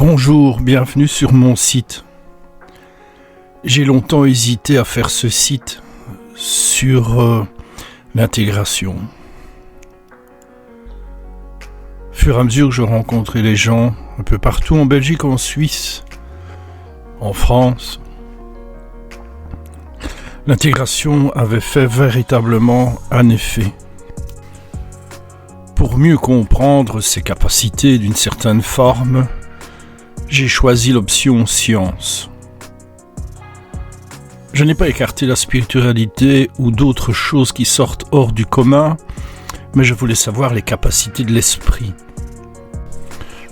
Bonjour, bienvenue sur mon site. J'ai longtemps hésité à faire ce site sur l'intégration. Au fur et à mesure que je rencontrais les gens un peu partout en Belgique, en Suisse, en France, l'intégration avait fait véritablement un effet. Pour mieux comprendre ses capacités d'une certaine forme, j'ai choisi l'option science. Je n'ai pas écarté la spiritualité ou d'autres choses qui sortent hors du commun, mais je voulais savoir les capacités de l'esprit.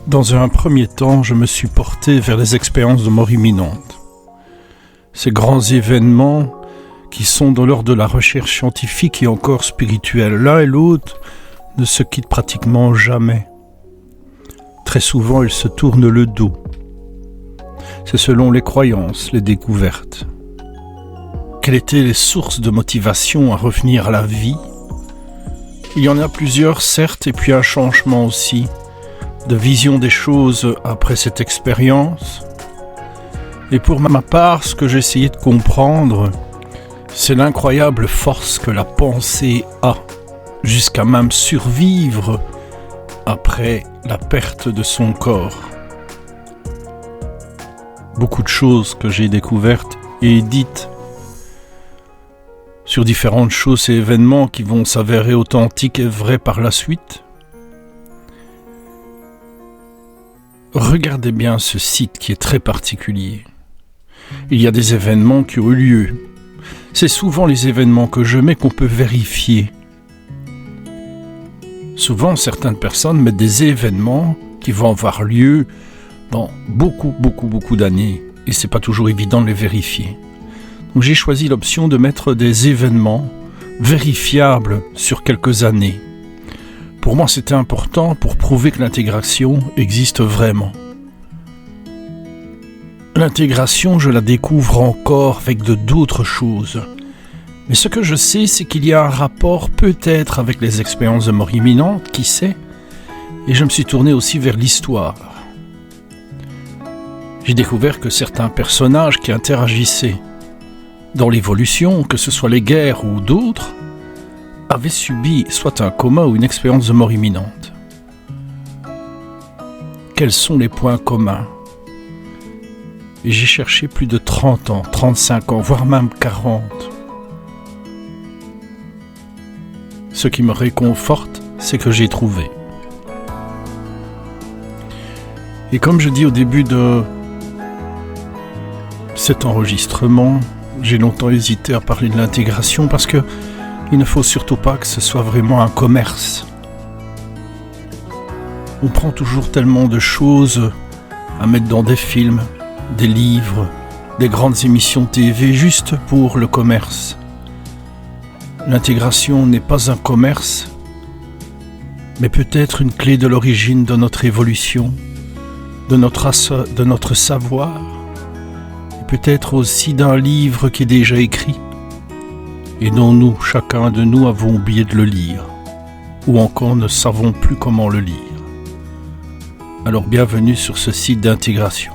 Dans un premier temps, je me suis porté vers les expériences de mort imminente. Ces grands événements qui sont dans l'ordre de la recherche scientifique et encore spirituelle. L'un et l'autre ne se quittent pratiquement jamais. Très souvent, ils se tournent le dos. C'est selon les croyances, les découvertes. Quelles étaient les sources de motivation à revenir à la vie ? Il y en a plusieurs, certes, et puis un changement aussi de vision des choses après cette expérience. Et pour ma part, ce que j'ai essayé de comprendre, c'est l'incroyable force que la pensée a, jusqu'à même survivre après la perte de son corps. Beaucoup de choses que j'ai découvertes et dites sur différentes choses et événements qui vont s'avérer authentiques et vrais par la suite. Regardez bien ce site qui est très particulier. Il y a des événements qui ont eu lieu. C'est souvent les événements que je mets qu'on peut vérifier. Souvent, certaines personnes mettent des événements qui vont avoir lieu dans beaucoup d'années. Et c'est pas toujours évident de les vérifier. Donc j'ai choisi l'option de mettre des événements vérifiables sur quelques années. Pour moi, c'était important pour prouver que l'intégration existe vraiment. L'intégration, je la découvre encore avec d'autres choses. Mais ce que je sais, c'est qu'il y a un rapport peut-être avec les expériences de mort imminente, qui sait, et je me suis tourné aussi vers l'histoire. J'ai découvert que certains personnages qui interagissaient dans l'évolution, que ce soit les guerres ou d'autres, avaient subi soit un coma ou une expérience de mort imminente. Quels sont les points communs ? Et j'ai cherché plus de 30 ans, 35 ans, voire même 40. Ce qui me réconforte, c'est que j'ai trouvé. Et comme je dis au début de cet enregistrement, j'ai longtemps hésité à parler de l'intégration parce que il ne faut surtout pas que ce soit vraiment un commerce. On prend toujours tellement de choses à mettre dans des films, des livres, des grandes émissions TV juste pour le commerce. L'intégration n'est pas un commerce, mais peut-être une clé de l'origine de notre évolution, de notre savoir, et peut-être aussi d'un livre qui est déjà écrit et dont nous, chacun de nous, avons oublié de le lire, ou encore ne savons plus comment le lire. Alors bienvenue sur ce site d'intégration.